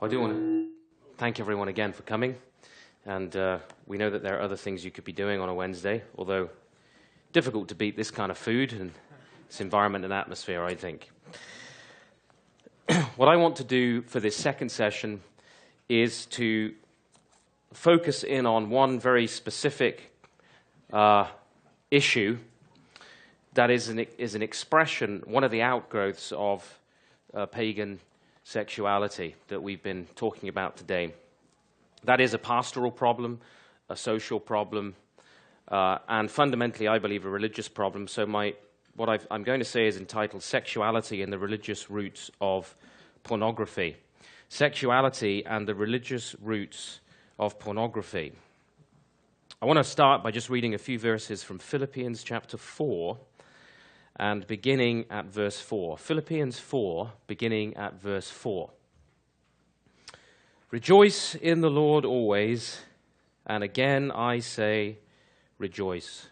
I do want to thank everyone again for coming, and we know that there are other things you could be doing on a Wednesday, although difficult to beat this kind of food and this environment and atmosphere, I think. What I want to do for this second session is to focus in on one very specific issue that is an expression, one of the outgrowths of pagan sexuality that we've been talking about today. That is a pastoral problem, a social problem, and fundamentally, I believe, a religious problem. So what I'm going to say is entitled Sexuality and the Religious Roots of Pornography. Sexuality and the Religious Roots of Pornography. I want to start by just reading a few verses from Philippians chapter 4, and beginning at verse 4. Philippians 4, beginning at verse 4. Rejoice in the Lord always, and again I say, rejoice.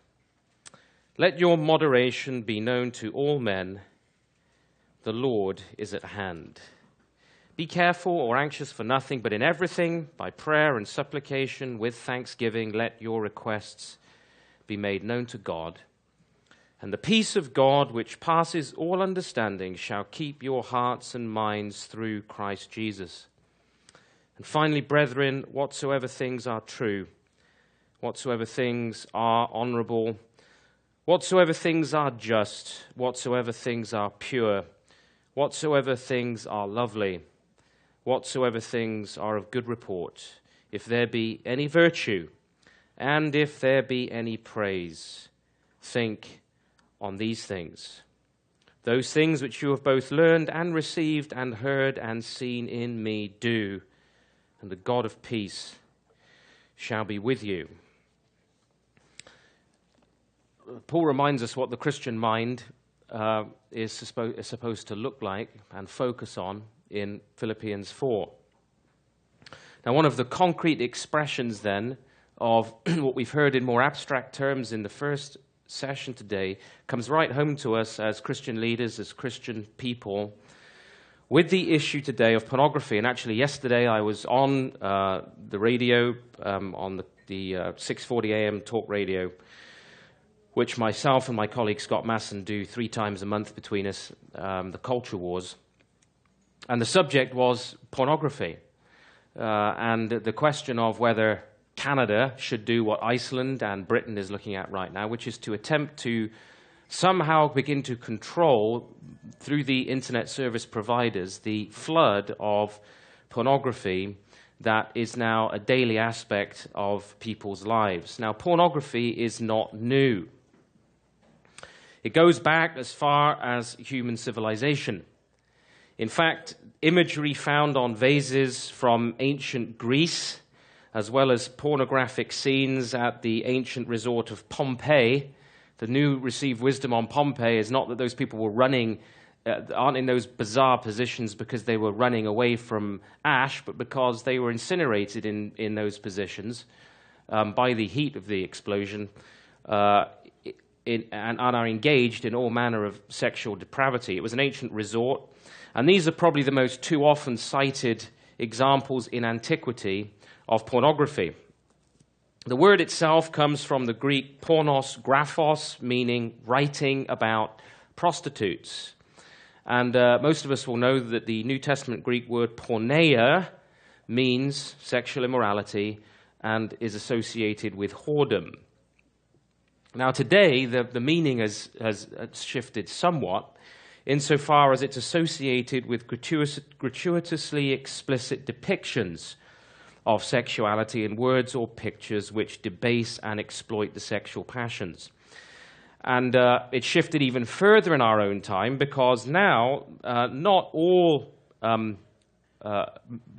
Let your moderation be known to all men. The Lord is at hand. Be careful or anxious for nothing, but in everything, by prayer and supplication, with thanksgiving, let your requests be made known to God. And the peace of God, which passes all understanding, shall keep your hearts and minds through Christ Jesus. And finally, brethren, whatsoever things are true, whatsoever things are honorable, whatsoever things are just, whatsoever things are pure, whatsoever things are lovely, whatsoever things are of good report, if there be any virtue, and if there be any praise, think on these things. Those things which you have both learned and received and heard and seen in me, do, and the God of peace shall be with you. Paul reminds us what the Christian mind is supposed to look like and focus on in Philippians 4. Now, one of the concrete expressions then of what we've heard in more abstract terms in the first session today comes right home to us as Christian leaders, as Christian people, with the issue today of pornography. And actually, yesterday I was on the radio, on the 6:40 a.m. talk radio, which myself and my colleague Scott Masson do 3 times a month between us, the Culture Wars. And the subject was pornography, and the question of whether Canada should do what Iceland and Britain is looking at right now, which is to attempt to somehow begin to control, through the internet service providers, the flood of pornography that is now a daily aspect of people's lives. Now, pornography is not new. It goes back as far as human civilization. In fact, imagery found on vases from ancient Greece, as well as pornographic scenes at the ancient resort of Pompeii. The new received wisdom on Pompeii is not that those people were running, aren't in those bizarre positions because they were running away from ash, but because they were incinerated in those positions by the heat of the explosion and are engaged in all manner of sexual depravity. It was an ancient resort, and these are probably the most too often cited examples in antiquity of pornography. The word itself comes from the Greek pornos graphos, meaning writing about prostitutes. And most of us will know that the New Testament Greek word porneia means sexual immorality and is associated with whoredom. Now today, the meaning has shifted somewhat, insofar as it's associated with gratuitously explicit depictions of sexuality in words or pictures which debase and exploit the sexual passions. And it shifted even further in our own time, because now not all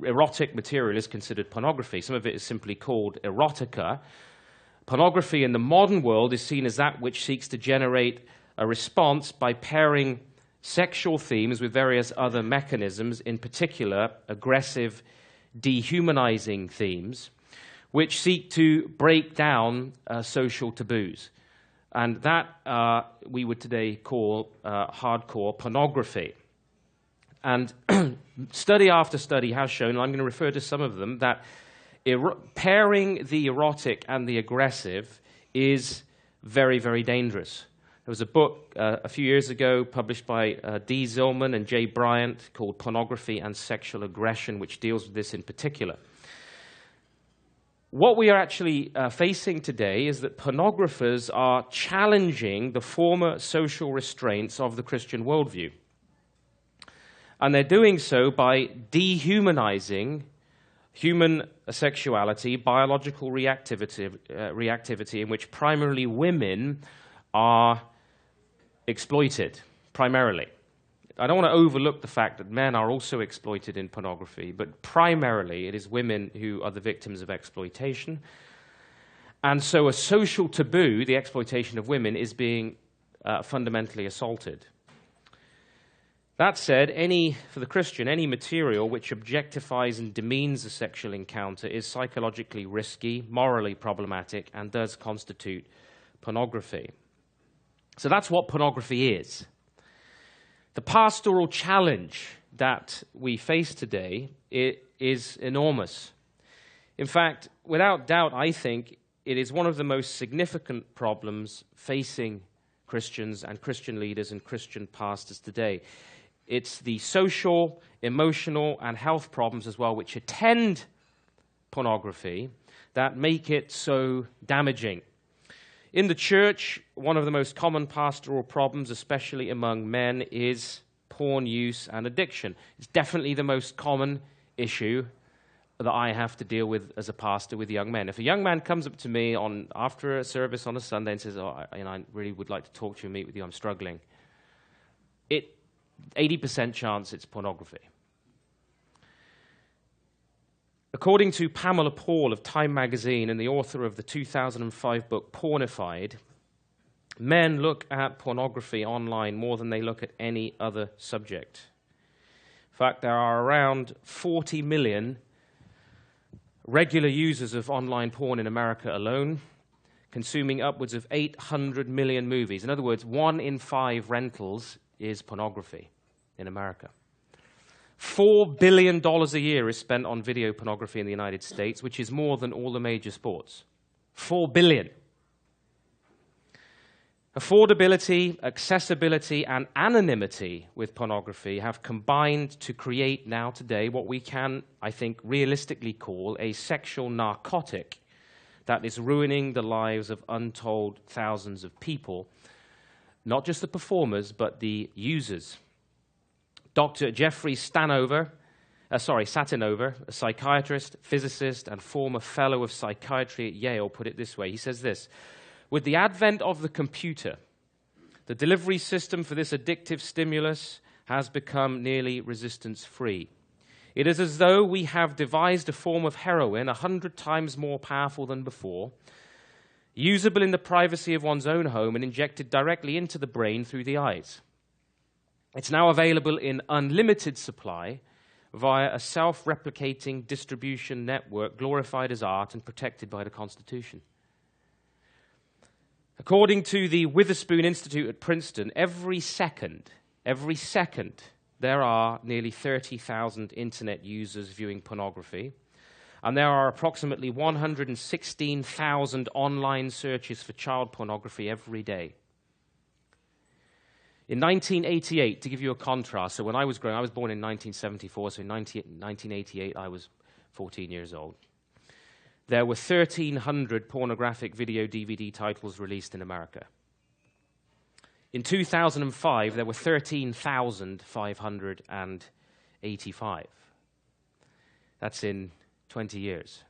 erotic material is considered pornography. Some of it is simply called erotica. Pornography in the modern world is seen as that which seeks to generate a response by pairing sexual themes with various other mechanisms, in particular aggressive, dehumanizing themes, which seek to break down social taboos. And that we would today call hardcore pornography. And study after study has shown, and I'm going to refer to some of them, that pairing the erotic and the aggressive is very, very dangerous. There was a book a few years ago published by D. Zillman and Jay Bryant called Pornography and Sexual Aggression, which deals with this in particular. What we are actually facing today is that pornographers are challenging the former social restraints of the Christian worldview. And they're doing so by dehumanizing human sexuality, biological reactivity in which primarily women are exploited, primarily. I don't want to overlook the fact that men are also exploited in pornography, but primarily it is women who are the victims of exploitation. And so a social taboo, the exploitation of women, is being fundamentally assaulted. That said, for the Christian, any material which objectifies and demeans a sexual encounter is psychologically risky, morally problematic, and does constitute pornography. So that's what pornography is. The pastoral challenge that we face today is enormous. In fact, without doubt, I think it is one of the most significant problems facing Christians and Christian leaders and Christian pastors today. It's the social, emotional, and health problems as well which attend pornography that make it so damaging. In the church, one of the most common pastoral problems, especially among men, is porn use and addiction. It's definitely the most common issue that I have to deal with as a pastor with young men. If a young man comes up to me after a service on a Sunday and says, I really would like to talk to you and meet with you, I'm struggling, 80% chance it's pornography. According to Pamela Paul of Time magazine and the author of the 2005 book Pornified, men look at pornography online more than they look at any other subject. In fact, there are around 40 million regular users of online porn in America alone, consuming upwards of 800 million movies. In other words, 1 in 5 rentals is pornography in America. $4 billion a year is spent on video pornography in the United States, which is more than all the major sports. $4 billion. Affordability, accessibility, and anonymity with pornography have combined to create now today what we can, I think, realistically call a sexual narcotic that is ruining the lives of untold thousands of people, not just the performers, but the users. Dr. Jeffrey Satinover, a psychiatrist, physicist, and former fellow of psychiatry at Yale, put it this way. He says this: with the advent of the computer, the delivery system for this addictive stimulus has become nearly resistance-free. It is as though we have devised a form of heroin 100 times more powerful than before, usable in the privacy of one's own home and injected directly into the brain through the eyes. It's now available in unlimited supply via a self-replicating distribution network glorified as art and protected by the Constitution. According to the Witherspoon Institute at Princeton, every second, there are nearly 30,000 internet users viewing pornography, and there are approximately 116,000 online searches for child pornography every day. In 1988, to give you a contrast, so when I was growing, I was born in 1974, so in 1988 I was 14 years old. There were 1,300 pornographic video DVD titles released in America. In 2005, there were 13,585. That's in 20 years.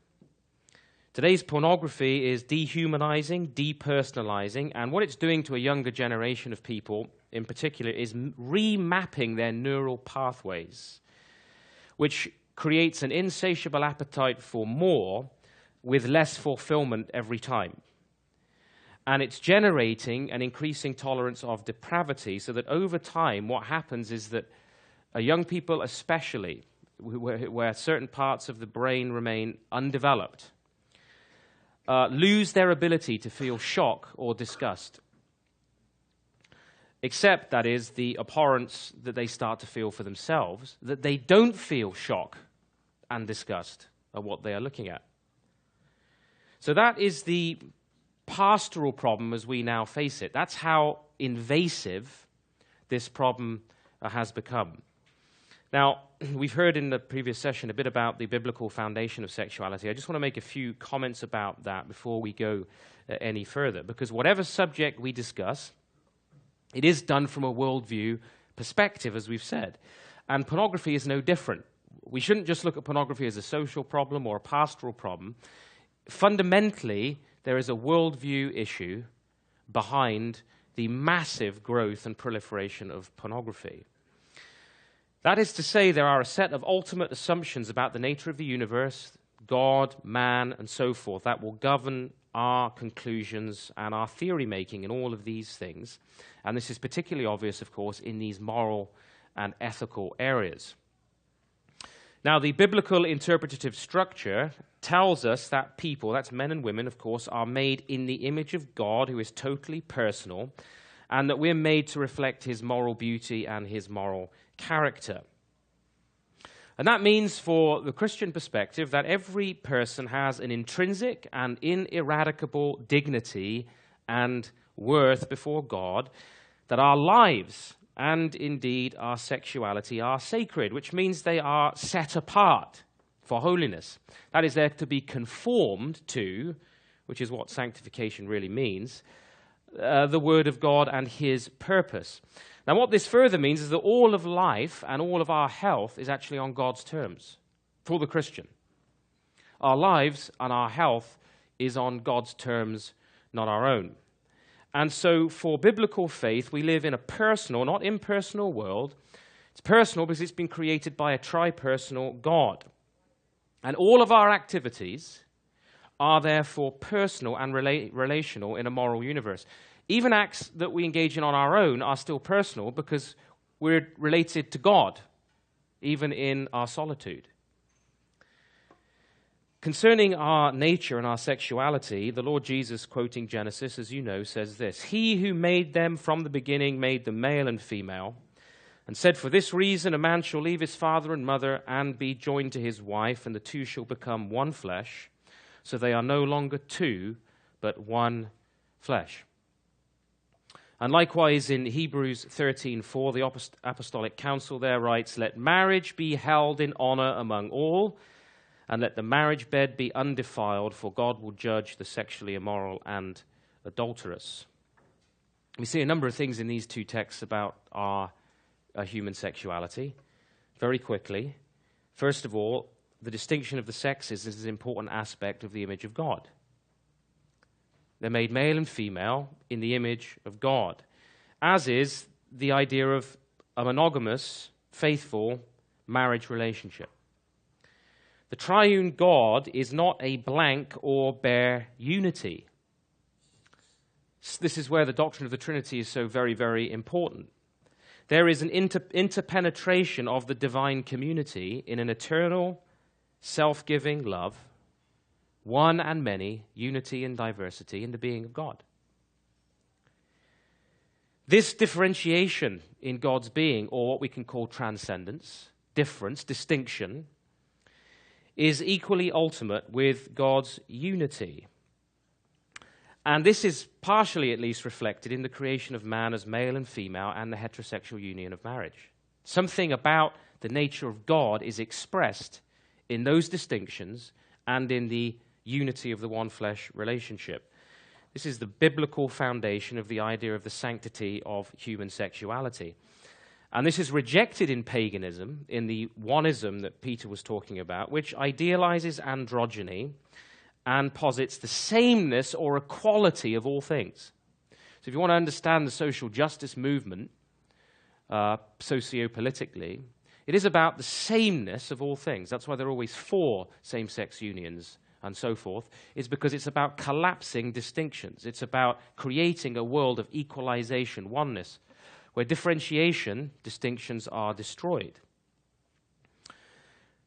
Today's pornography is dehumanizing, depersonalizing, and what it's doing to a younger generation of people in particular is remapping their neural pathways, which creates an insatiable appetite for more with less fulfillment every time. And it's generating an increasing tolerance of depravity, so that over time what happens is that young people especially, where certain parts of the brain remain undeveloped, lose their ability to feel shock or disgust. except, that is, the abhorrence that they start to feel for themselves, that they don't feel shock and disgust at what they are looking at. So that is the pastoral problem as we now face it. That's how invasive this problem has become. Now, we've heard in the previous session a bit about the biblical foundation of sexuality. I just want to make a few comments about that before we go any further, because whatever subject we discuss, it is done from a worldview perspective, as we've said. And pornography is no different. We shouldn't just look at pornography as a social problem or a pastoral problem. Fundamentally, there is a worldview issue behind the massive growth and proliferation of pornography. That is to say, there are a set of ultimate assumptions about the nature of the universe, God, man, and so forth, that will govern our conclusions and our theory-making in all of these things. And this is particularly obvious, of course, in these moral and ethical areas. Now, the biblical interpretative structure tells us that people, that's men and women, of course, are made in the image of God, who is totally personal, and that we're made to reflect his moral beauty and his moral character. And that means, for the Christian perspective, that every person has an intrinsic and ineradicable dignity and worth before God, that our lives and indeed our sexuality are sacred, which means they are set apart for holiness. That is, they're to be conformed to, which is what sanctification really means, the Word of God and his purpose. Now, what this further means is that all of life and all of our health is actually on God's terms for the Christian. Our lives and our health is on God's terms, not our own. And so for biblical faith, we live in a personal, not impersonal world. It's personal because it's been created by a tri-personal God. And all of our activities are therefore personal and relational in a moral universe. Even acts that we engage in on our own are still personal because we're related to God, even in our solitude. Concerning our nature and our sexuality, the Lord Jesus, quoting Genesis, as you know, says this: "He who made them from the beginning made them male and female, and said, for this reason a man shall leave his father and mother and be joined to his wife, and the two shall become one flesh. So they are no longer two, but one flesh." And likewise in Hebrews 13:4, the Apostolic Council there writes, "Let marriage be held in honor among all, and let the marriage bed be undefiled, for God will judge the sexually immoral and adulterous." We see a number of things in these two texts about our human sexuality. Very quickly, first of all, the distinction of the sexes is an important aspect of the image of God. They're made male and female in the image of God, as is the idea of a monogamous, faithful marriage relationship. The triune God is not a blank or bare unity. This is where the doctrine of the Trinity is so very, very important. There is an interpenetration of the divine community in an eternal, self-giving love, one and many, unity and diversity in the being of God. This differentiation in God's being, or what we can call transcendence, difference, distinction, is equally ultimate with God's unity. And this is partially at least reflected in the creation of man as male and female and the heterosexual union of marriage. Something about the nature of God is expressed in those distinctions and in the unity of the one flesh relationship. This is the biblical foundation of the idea of the sanctity of human sexuality. And this is rejected in paganism, in the oneism that Peter was talking about, which idealizes androgyny and posits the sameness or equality of all things. So if you want to understand the social justice movement, socio-politically, it is about the sameness of all things. That's why there are always for same-sex unions and so forth. It's because it's about collapsing distinctions. It's about creating a world of equalization, oneness, where differentiation, distinctions are destroyed.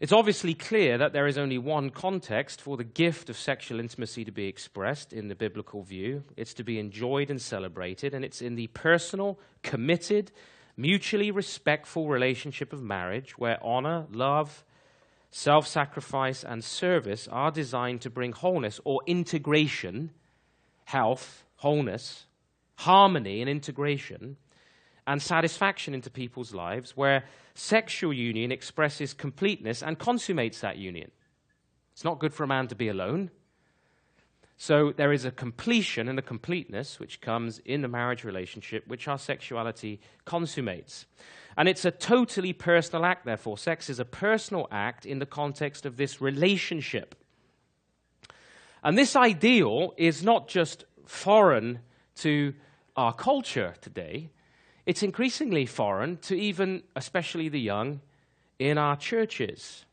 It's obviously clear that there is only one context for the gift of sexual intimacy to be expressed in the biblical view. It's to be enjoyed and celebrated, and it's in the personal, committed, mutually respectful relationship of marriage where honor, love, self-sacrifice, and service are designed to bring wholeness or integration, health, wholeness, harmony and integration, and satisfaction into people's lives, where sexual union expresses completeness and consummates that union. It's not good for a man to be alone. So there is a completion and a completeness which comes in the marriage relationship, which our sexuality consummates. And it's a totally personal act, therefore. Sex is a personal act in the context of this relationship. And this ideal is not just foreign to our culture today. It's increasingly foreign to even, especially the young, in our churches.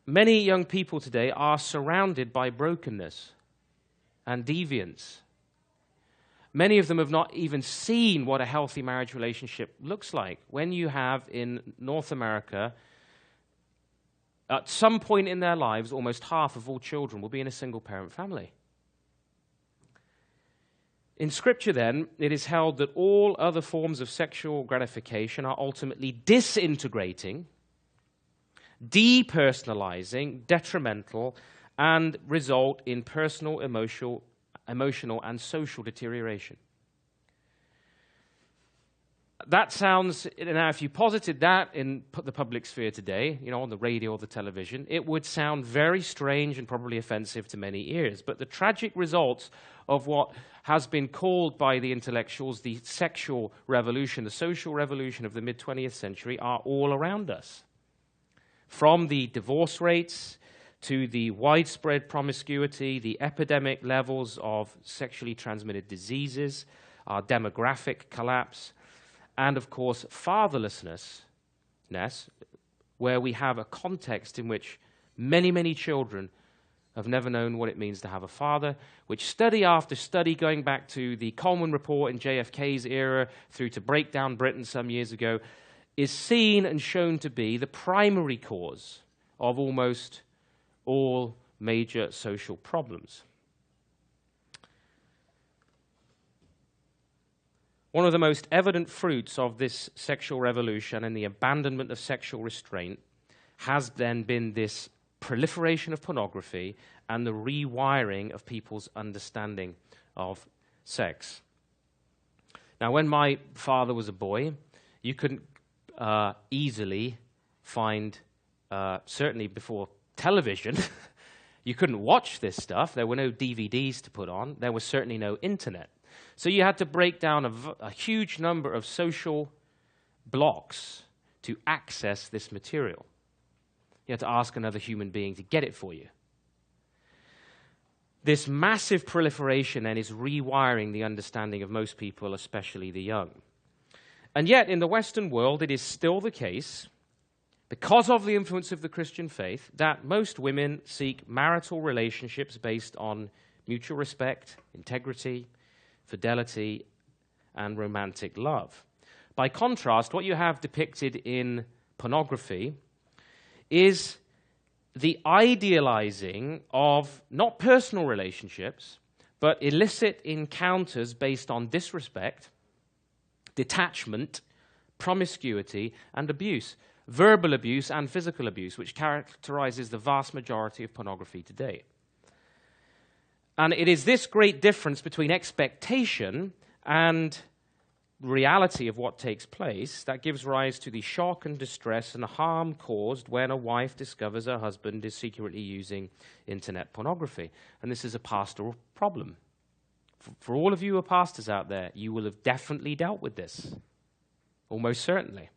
Many young people today are surrounded by brokenness and deviance. Many of them have not even seen what a healthy marriage relationship looks like. When you have, in North America, at some point in their lives, almost half of all children will be in a single-parent family. In Scripture, then, it is held that all other forms of sexual gratification are ultimately disintegrating, depersonalizing, detrimental, and result in personal, emotional, and social deterioration. That sounds, now if you posited that in the public sphere today, on the radio or the television, it would sound very strange and probably offensive to many ears. But the tragic results of what has been called by the intellectuals the sexual revolution, the social revolution of the mid-20th century, are all around us. From the divorce rates to the widespread promiscuity, the epidemic levels of sexually transmitted diseases, our demographic collapse, and, of course, fatherlessness, where we have a context in which many, many children have never known what it means to have a father, which study after study, going back to the Coleman Report in JFK's era through to Breakdown Britain some years ago, is seen and shown to be the primary cause of almost all major social problems. One of the most evident fruits of this sexual revolution and the abandonment of sexual restraint has then been this proliferation of pornography and the rewiring of people's understanding of sex. Now, when my father was a boy, you couldn't easily find, certainly before television, you couldn't watch this stuff. There were no DVDs to put on. There was certainly no internet. So you had to break down a huge number of social blocks to access this material. You had to ask another human being to get it for you. This massive proliferation then is rewiring the understanding of most people, especially the young. And yet, in the Western world, it is still the case, because of the influence of the Christian faith, that most women seek marital relationships based on mutual respect, integrity, fidelity, and romantic love. By contrast, what you have depicted in pornography is the idealizing of not personal relationships, but illicit encounters based on disrespect, detachment, promiscuity, and abuse, verbal abuse and physical abuse, which characterizes the vast majority of pornography today. And it is this great difference between expectation and reality of what takes place that gives rise to the shock and distress and harm caused when a wife discovers her husband is secretly using internet pornography. And this is a pastoral problem. For all of you who are pastors out there, you will have definitely dealt with this, almost certainly.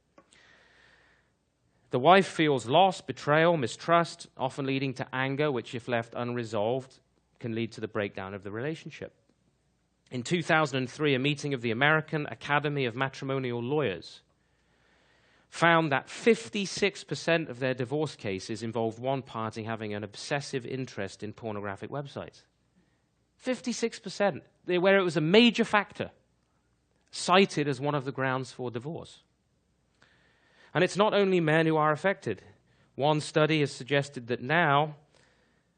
The wife feels loss, betrayal, mistrust, often leading to anger, which, if left unresolved, can lead to the breakdown of the relationship. In 2003, a meeting of the American Academy of Matrimonial Lawyers found that 56% of their divorce cases involved one party having an obsessive interest in pornographic websites. 56%, where it was a major factor, cited as one of the grounds for divorce. And it's not only men who are affected. One study has suggested that now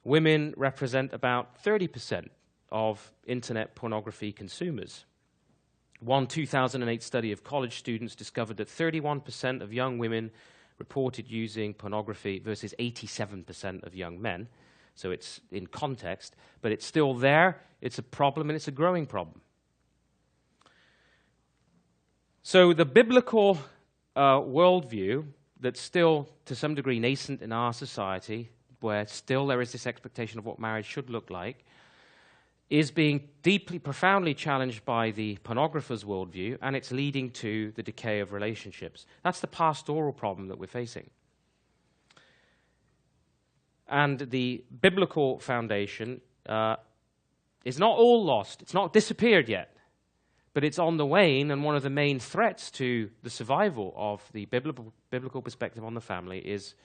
women represent about 30% of internet pornography consumers. One 2008 study of college students discovered that 31% of young women reported using pornography versus 87% of young men. So it's in context, but it's still there. It's a problem, and it's a growing problem. So the biblical worldview that's still, to some degree, nascent in our society, where still there is this expectation of what marriage should look like, is being deeply, profoundly challenged by the pornographer's worldview, and it's leading to the decay of relationships. That's the pastoral problem that we're facing. And the biblical foundation is not all lost. It's not disappeared yet, but it's on the wane, and one of the main threats to the survival of the biblical perspective on the family is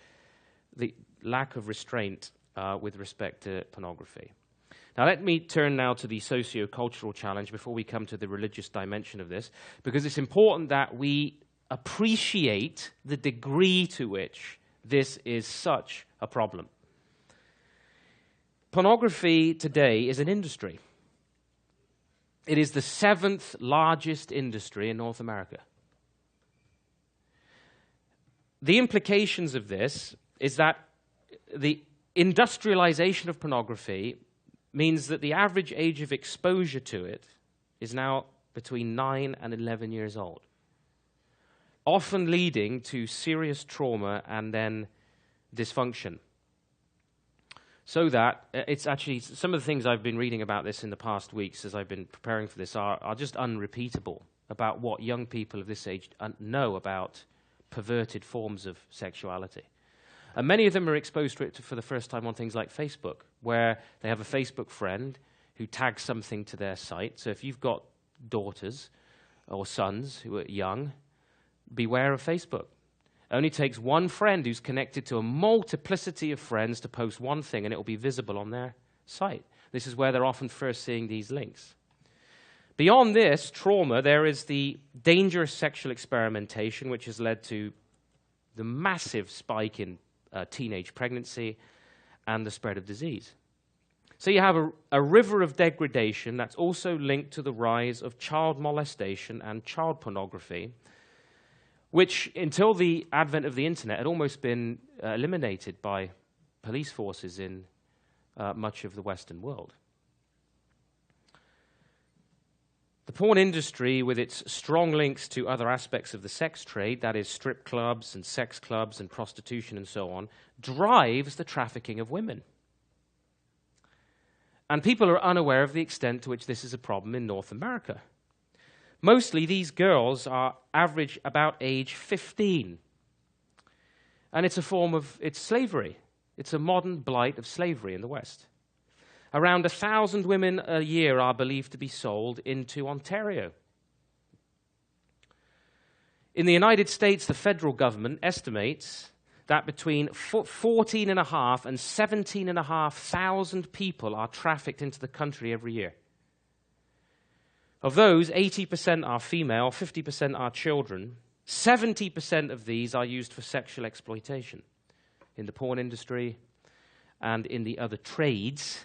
the lack of restraint with respect to pornography. Now, let me turn now to the socio-cultural challenge before we come to the religious dimension of this, because it's important that we appreciate the degree to which this is such a problem. Pornography today is an industry. It is the 7th largest industry in North America. The implications of this is that the industrialization of pornography means that the average age of exposure to it is now between 9 and 11 years old, often leading to serious trauma and then dysfunction. So that it's actually, some of the things I've been reading about this in the past weeks as I've been preparing for this are just unrepeatable about what young people of this age know about perverted forms of sexuality. And many of them are exposed to it for the first time on things like Facebook, where they have a Facebook friend who tags something to their site. So if you've got daughters or sons who are young, beware of Facebook. It only takes one friend who's connected to a multiplicity of friends to post one thing, and it will be visible on their site. This is where they're often first seeing these links. Beyond this trauma, there is the dangerous sexual experimentation, which has led to the massive spike in teenage pregnancy and the spread of disease. So you have a river of degradation that's also linked to the rise of child molestation and child pornography, which, until the advent of the internet, had almost been eliminated by police forces in much of the Western world. The porn industry, with its strong links to other aspects of the sex trade, that is strip clubs and sex clubs and prostitution and so on, drives the trafficking of women. And people are unaware of the extent to which this is a problem in North America. Mostly these girls are average about age 15. And it's a form of, it's slavery. It's a modern blight of slavery in the West. Around 1,000 women a year are believed to be sold into Ontario. In the United States, the federal government estimates that between 14,500 and 17,500 people are trafficked into the country every year. Of those, 80% are female, 50% are children. 70% of these are used for sexual exploitation in the porn industry and in the other trades,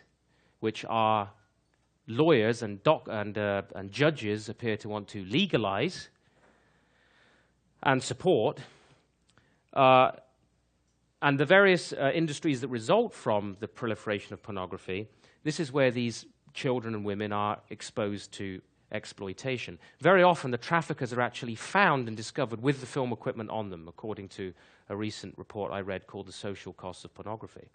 which are lawyers and judges appear to want to legalize and support. And the various industries that result from the proliferation of pornography, this is where these children and women are exposed to exploitation. Very often the traffickers are actually found and discovered with the film equipment on them, according to a recent report I read called The Social Costs of Pornography.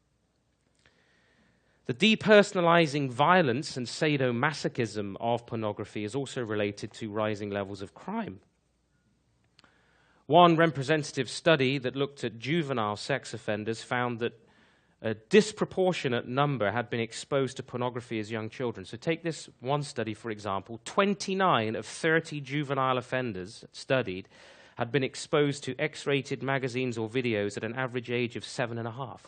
The depersonalizing violence and sadomasochism of pornography is also related to rising levels of crime. One representative study that looked at juvenile sex offenders found that a disproportionate number had been exposed to pornography as young children. So take this one study, for example. 29 of 30 juvenile offenders studied had been exposed to X-rated magazines or videos at an average age of 7.5.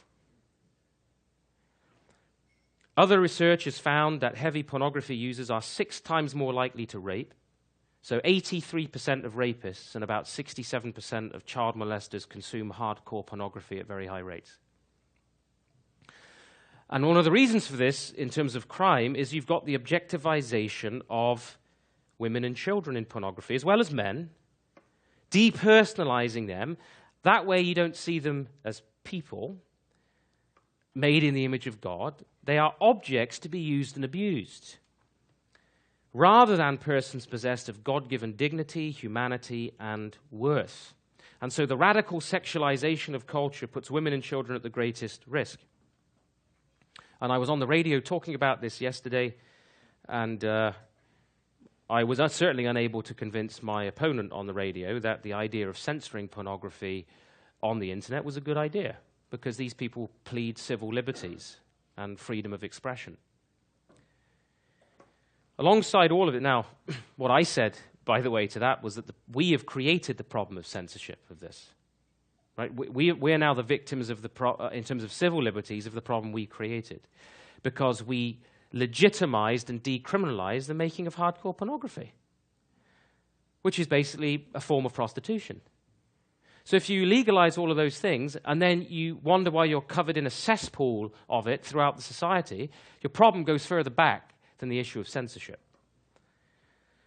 Other research has found that heavy pornography users are 6 times more likely to rape, So 83% of rapists and about 67% of child molesters consume hardcore pornography at very high rates. And one of the reasons for this, in terms of crime, is you've got the objectivization of women and children in pornography, as well as men, depersonalizing them. That way you don't see them as people made in the image of God. They are objects to be used and abused, rather than persons possessed of God-given dignity, humanity, and worth. And so the radical sexualization of culture puts women and children at the greatest risk. And I was on the radio talking about this yesterday, and I was certainly unable to convince my opponent on the radio that the idea of censoring pornography on the internet was a good idea, because these people plead civil liberties and freedom of expression. Alongside all of it now, what I said, by the way, to that was that we have created the problem of censorship of this. Right? We are now the victims of in terms of civil liberties, of the problem we created, because we legitimized and decriminalized the making of hardcore pornography, which is basically a form of prostitution. So if you legalize all of those things, and then you wonder why you're covered in a cesspool of it throughout the society, your problem goes further back than the issue of censorship.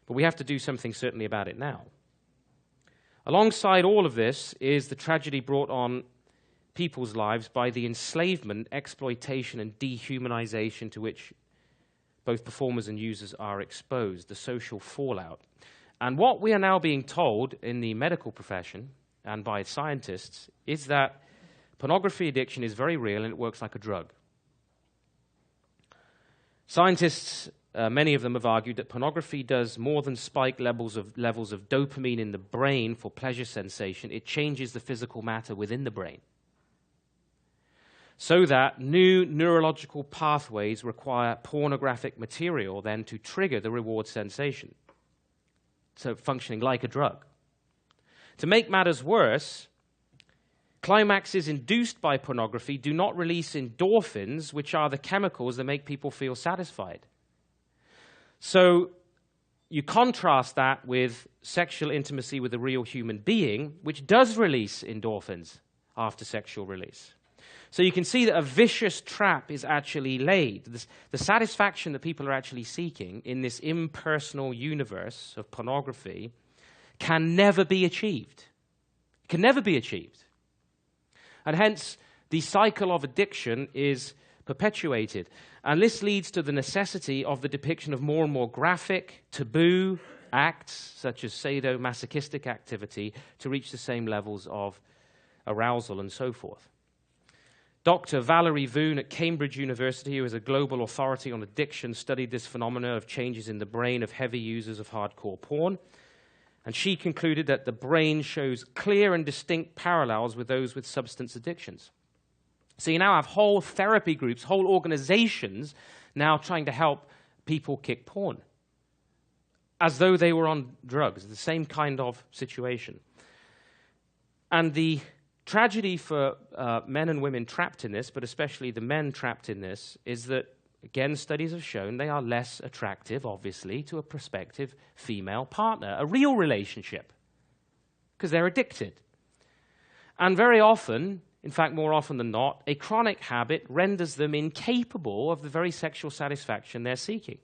But we have to do something certainly about it now. Alongside all of this is the tragedy brought on people's lives by the enslavement, exploitation, and dehumanization to which both performers and users are exposed, the social fallout. And what we are now being told in the medical profession and by scientists is that pornography addiction is very real and it works like a drug. Scientists, many of them have argued that pornography does more than spike levels of dopamine in the brain for pleasure sensation. It changes the physical matter within the brain, so that new neurological pathways require pornographic material then to trigger the reward sensation, so functioning like a drug. To make matters worse, climaxes induced by pornography do not release endorphins, which are the chemicals that make people feel satisfied. So you contrast that with sexual intimacy with a real human being, which does release endorphins after sexual release. So you can see that a vicious trap is actually laid. The satisfaction that people are actually seeking in this impersonal universe of pornography can never be achieved. It can never be achieved. And hence, the cycle of addiction is perpetuated. And this leads to the necessity of the depiction of more and more graphic, taboo acts, such as sadomasochistic activity, to reach the same levels of arousal and so forth. Dr. Valerie Voon at Cambridge University, who is a global authority on addiction, studied this phenomenon of changes in the brain of heavy users of hardcore porn. And she concluded that the brain shows clear and distinct parallels with those with substance addictions. So you now have whole therapy groups, whole organizations now trying to help people kick porn, as though they were on drugs, the same kind of situation. And the tragedy for men and women trapped in this, but especially the men trapped in this, is that, again, studies have shown they are less attractive, obviously, to a prospective female partner, a real relationship, because they're addicted. And very often, in fact, more often than not, a chronic habit renders them incapable of the very sexual satisfaction they're seeking.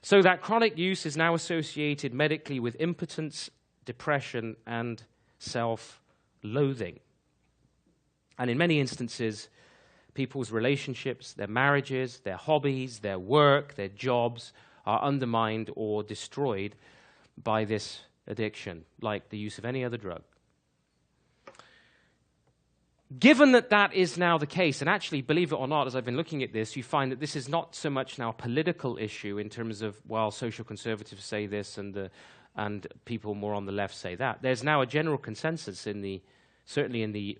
So that chronic use is now associated medically with impotence, depression, and self-loathing. And in many instances, people's relationships, their marriages, their hobbies, their work, their jobs are undermined or destroyed by this addiction, like the use of any other drug. Given that that is now the case, and actually, believe it or not, as I've been looking at this, you find that this is not so much now a political issue in terms of, well, social conservatives say this and people more on the left say that. There's now a general consensus certainly in the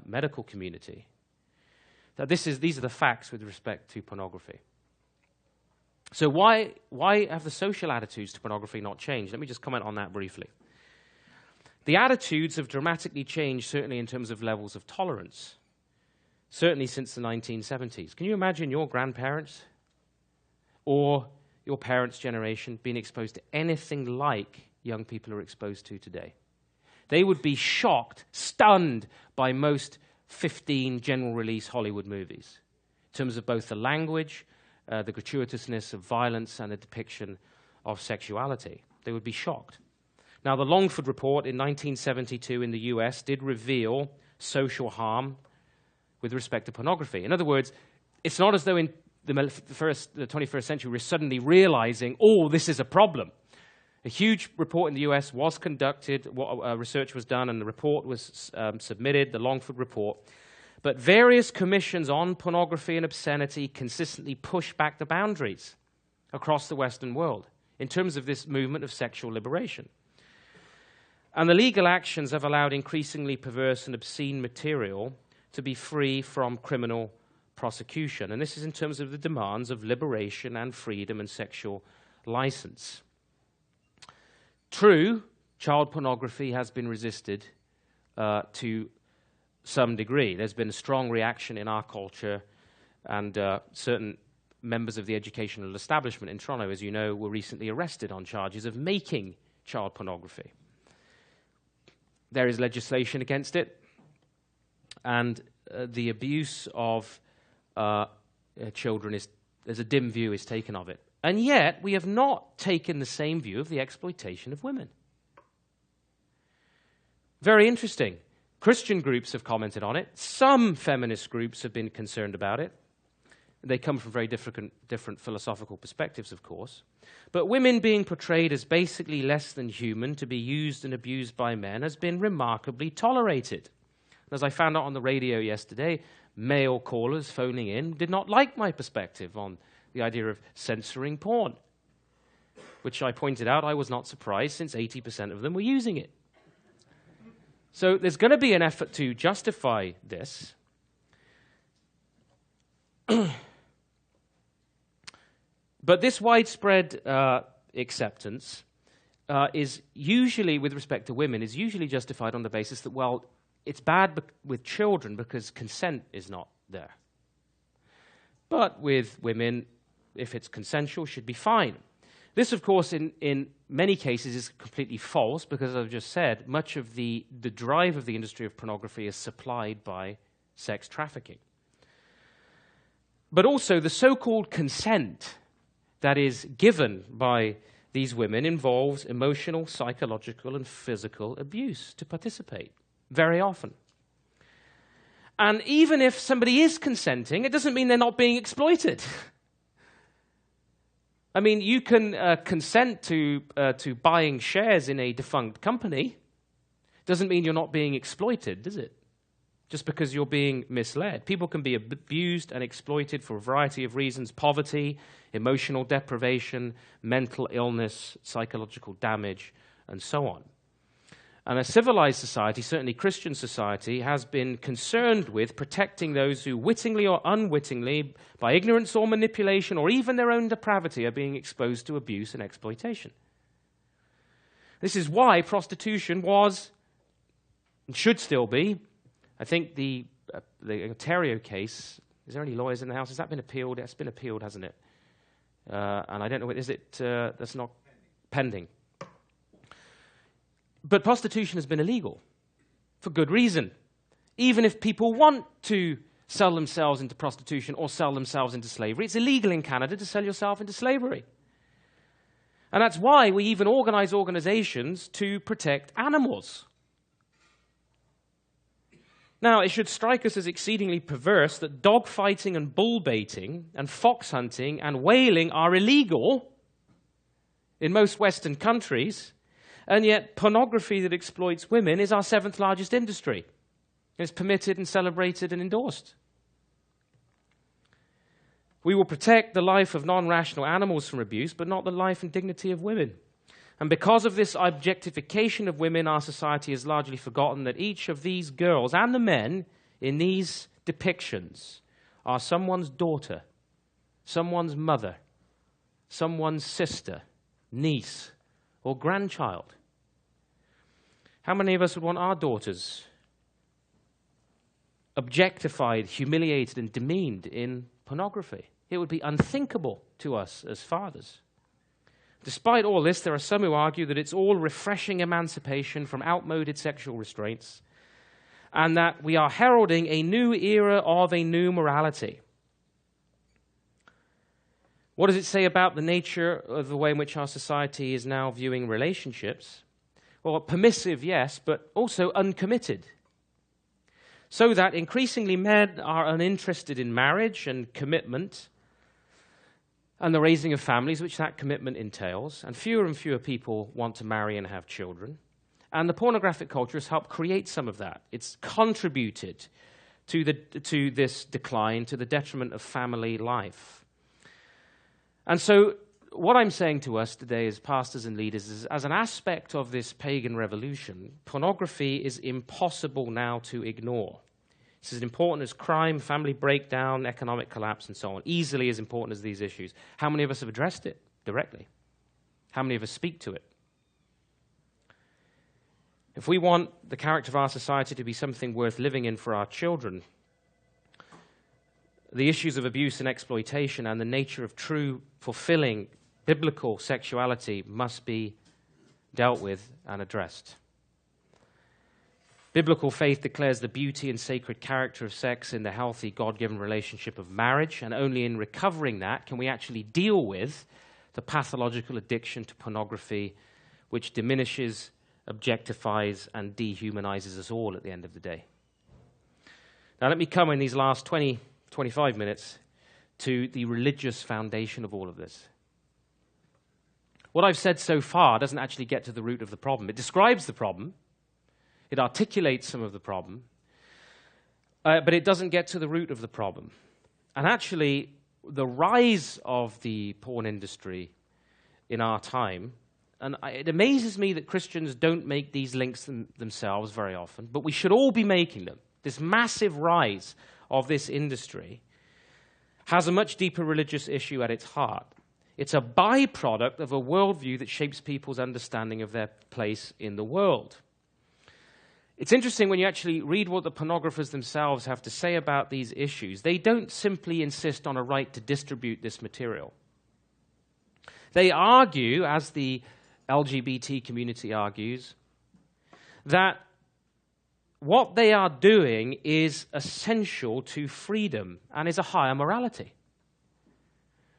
medical community, that these are the facts with respect to pornography. So why have the social attitudes to pornography not changed? Let me just comment on that briefly. The attitudes have dramatically changed, certainly in terms of levels of tolerance, certainly since the 1970s. Can you imagine your grandparents or your parents' generation been exposed to anything like young people are exposed to today. They would be shocked, stunned by most 15 general release Hollywood movies in terms of both the language, the gratuitousness of violence, and the depiction of sexuality. They would be shocked. Now, the Longford Report in 1972 in the US did reveal social harm with respect to pornography. In other words, it's not as though in the 21st century we're suddenly realizing, oh, this is a problem. A huge report in the US was conducted, research was done, and the report was submitted, the Longford Report. But various commissions on pornography and obscenity consistently push back the boundaries across the Western world in terms of this movement of sexual liberation. And the legal actions have allowed increasingly perverse and obscene material to be free from criminal prosecution. And this is in terms of the demands of liberation and freedom and sexual license. True, child pornography has been resisted to some degree. There's been a strong reaction in our culture, and certain members of the educational establishment in Toronto, as you know, were recently arrested on charges of making child pornography. There is legislation against it, and the abuse of children there's a dim view is taken of it. And yet, we have not taken the same view of the exploitation of women. Very interesting. Christian groups have commented on it. Some feminist groups have been concerned about it. They come from very different philosophical perspectives, of course. But women being portrayed as basically less than human to be used and abused by men has been remarkably tolerated. And as I found out on the radio yesterday, male callers phoning in did not like my perspective on the idea of censoring porn, which I pointed out I was not surprised since 80% of them were using it. So there's going to be an effort to justify this. But this widespread acceptance is usually, with respect to women, is usually justified on the basis that, well, it's bad with children because consent is not there. But with women, if it's consensual, should be fine. This, of course, in many cases is completely false because, as I've just said, much of the drive of the industry of pornography is supplied by sex trafficking. But also, the so-called consent that is given by these women involves emotional, psychological, and physical abuse to participate, very often. And even if somebody is consenting, it doesn't mean they're not being exploited. I mean, you can consent to buying shares in a defunct company. Doesn't mean you're not being exploited, does it? Just because you're being misled. People can be abused and exploited for a variety of reasons: poverty, emotional deprivation, mental illness, psychological damage, and so on. And a civilized society, certainly Christian society, has been concerned with protecting those who wittingly or unwittingly, by ignorance or manipulation or even their own depravity, are being exposed to abuse and exploitation. This is why prostitution was, and should still be, I think the Ontario case, is there any lawyers in the House? Has that been appealed? It's been appealed, hasn't it? And I don't know, is it, that's not pending. But prostitution has been illegal for good reason. Even if people want to sell themselves into prostitution or sell themselves into slavery, it's illegal in Canada to sell yourself into slavery. And that's why we even organize organizations to protect animals. Now, it should strike us as exceedingly perverse that dog fighting and bull baiting and fox hunting and whaling are illegal in most Western countries, and yet pornography that exploits women is our 7th largest industry. It's permitted and celebrated and endorsed. We will protect the life of non-rational animals from abuse, but not the life and dignity of women. And because of this objectification of women, our society has largely forgotten that each of these girls and the men in these depictions are someone's daughter, someone's mother, someone's sister, niece, or grandchild. How many of us would want our daughters objectified, humiliated, and demeaned in pornography? It would be unthinkable to us as fathers. Despite all this, there are some who argue that it's all refreshing emancipation from outmoded sexual restraints, and that we are heralding a new era of a new morality. What does it say about the nature of the way in which our society is now viewing relationships? Well, permissive, yes, but also uncommitted. So that increasingly men are uninterested in marriage and commitment and the raising of families, which that commitment entails, and fewer people want to marry and have children. And the pornographic culture has helped create some of that. It's contributed to this decline, to the detriment of family life. And so what I'm saying to us today as pastors and leaders is, as an aspect of this pagan revolution, pornography is impossible now to ignore. It's as important as crime, family breakdown, economic collapse, and so on. Easily as important as these issues. How many of us have addressed it directly? How many of us speak to it? If we want the character of our society to be something worth living in for our children, the issues of abuse and exploitation and the nature of true, fulfilling, biblical sexuality must be dealt with and addressed. Biblical faith declares the beauty and sacred character of sex in the healthy, God-given relationship of marriage, and only in recovering that can we actually deal with the pathological addiction to pornography, which diminishes, objectifies, and dehumanizes us all at the end of the day. Now, let me come in these last 25 minutes to the religious foundation of all of this. What I've said so far doesn't actually get to the root of the problem. It describes the problem. It articulates some of the problem, but it doesn't get to the root of the problem. And actually, the rise of the porn industry in our time, and it amazes me that Christians don't make these links themselves very often, but we should all be making them. This massive rise of this industry has a much deeper religious issue at its heart. It's a byproduct of a worldview that shapes people's understanding of their place in the world. It's interesting when you actually read what the pornographers themselves have to say about these issues. They don't simply insist on a right to distribute this material. They argue, as the LGBT community argues, that what they are doing is essential to freedom and is a higher morality.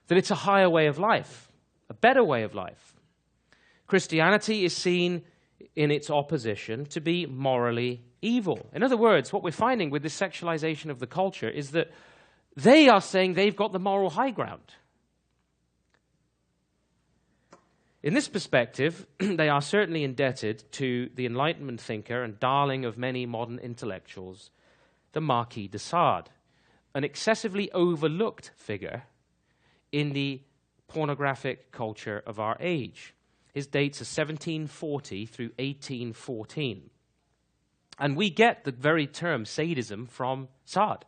That it's a higher way of life, a better way of life. Christianity is seen in its opposition to be morally evil. In other words, what we're finding with this sexualization of the culture is that they are saying they've got the moral high ground. In this perspective, they are certainly indebted to the Enlightenment thinker and darling of many modern intellectuals, the Marquis de Sade, an excessively overlooked figure in the pornographic culture of our age. His dates are 1740 through 1814. And we get the very term sadism from Sade.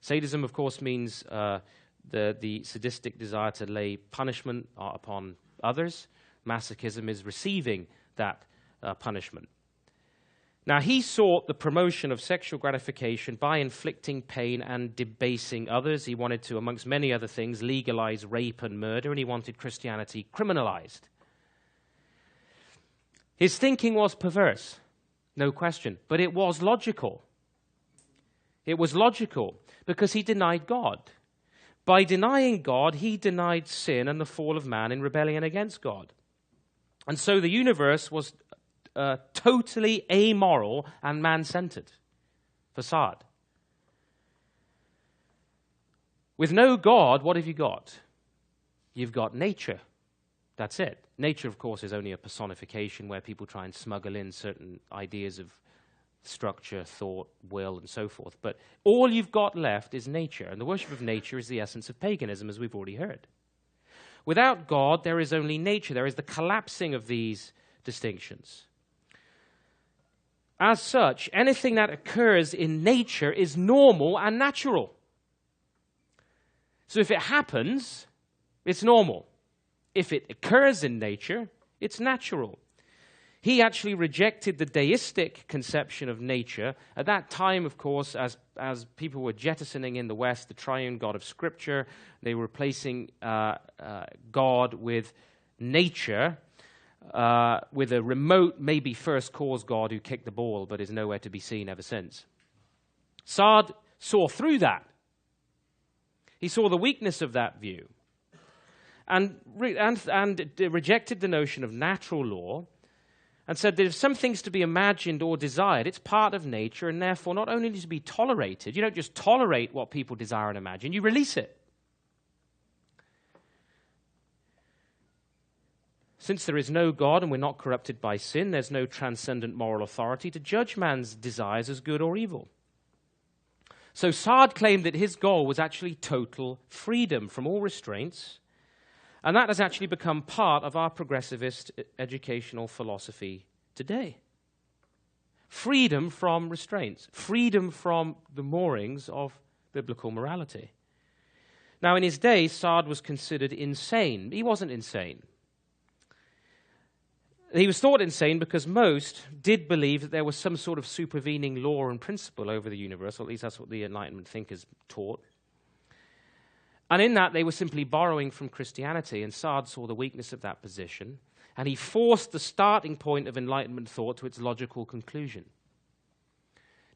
Sadism, of course, means the sadistic desire to lay punishment upon others. Masochism is receiving that punishment. Now, he sought the promotion of sexual gratification by inflicting pain and debasing others. He wanted to, amongst many other things, legalize rape and murder, and he wanted Christianity criminalized. His thinking was perverse, no question, but it was logical. It was logical because he denied God. By denying God, he denied sin and the fall of man in rebellion against God. And so the universe was totally amoral and man-centered for Sade. With no God, what have you got? You've got nature. That's it. Nature, of course, is only a personification where people try and smuggle in certain ideas of structure, thought, will, and so forth. But all you've got left is nature, and the worship of nature is the essence of paganism, as we've already heard. Without God, there is only nature. There is the collapsing of these distinctions. As such, anything that occurs in nature is normal and natural. So if it happens, it's normal. If it occurs in nature, it's natural. He actually rejected the deistic conception of nature. At that time, of course, as people were jettisoning in the West the triune God of Scripture, they were replacing God with nature, with a remote, maybe first cause God who kicked the ball but is nowhere to be seen ever since. Sartre saw through that. He saw the weakness of that view and rejected the notion of natural law, and said that if something's to be imagined or desired, it's part of nature and therefore not only to be tolerated. You don't just tolerate what people desire and imagine, you release it. Since there is no God and we're not corrupted by sin, there's no transcendent moral authority to judge man's desires as good or evil. So Sartre claimed that his goal was actually total freedom from all restraints, and that has actually become part of our progressivist educational philosophy today. Freedom from restraints, freedom from the moorings of biblical morality. Now, in his day, Sartre was considered insane. He wasn't insane. He was thought insane because most did believe that there was some sort of supervening law and principle over the universe, or at least that's what the Enlightenment thinkers taught. And in that, they were simply borrowing from Christianity, and Sartre saw the weakness of that position, and he forced the starting point of Enlightenment thought to its logical conclusion.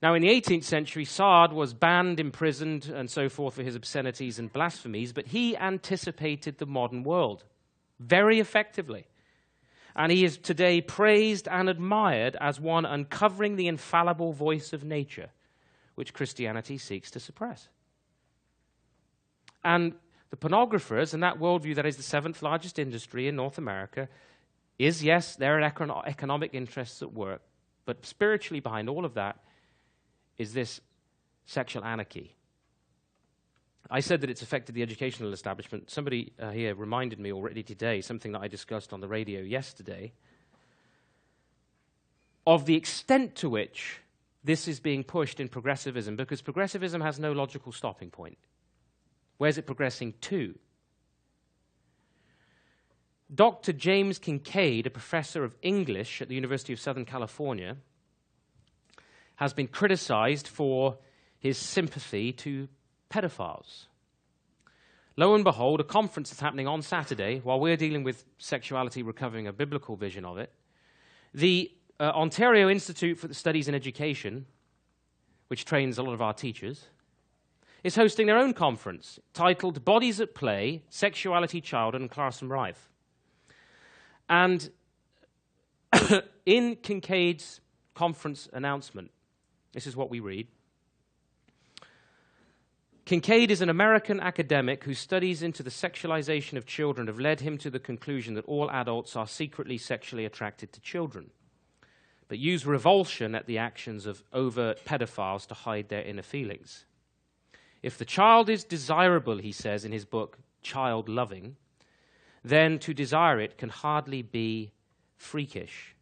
Now, in the 18th century, Sartre was banned, imprisoned, and so forth for his obscenities and blasphemies, but he anticipated the modern world very effectively. And he is today praised and admired as one uncovering the infallible voice of nature, which Christianity seeks to suppress. And the pornographers, and that worldview that is the seventh largest industry in North America, is, yes, there are economic interests at work, but spiritually behind all of that is this sexual anarchy. I said that it's affected the educational establishment. Somebody here reminded me already today, something that I discussed on the radio yesterday, of the extent to which this is being pushed in progressivism, because progressivism has no logical stopping point. Where's it progressing to? Dr. James Kincaid, a professor of English at the University of Southern California, has been criticized for his sympathy to pedophiles. Lo and behold, a conference is happening on Saturday, while we're dealing with sexuality, recovering a biblical vision of it. The Ontario Institute for the Studies in Education, which trains a lot of our teachers, is hosting their own conference titled Bodies at Play, Sexuality, Childhood, and Classroom Life. And in Kincaid's conference announcement, this is what we read. Kincaid is an American academic whose studies into the sexualization of children have led him to the conclusion that all adults are secretly sexually attracted to children, but use revulsion at the actions of overt pedophiles to hide their inner feelings. If the child is desirable, he says in his book, Child Loving, then to desire it can hardly be freakish.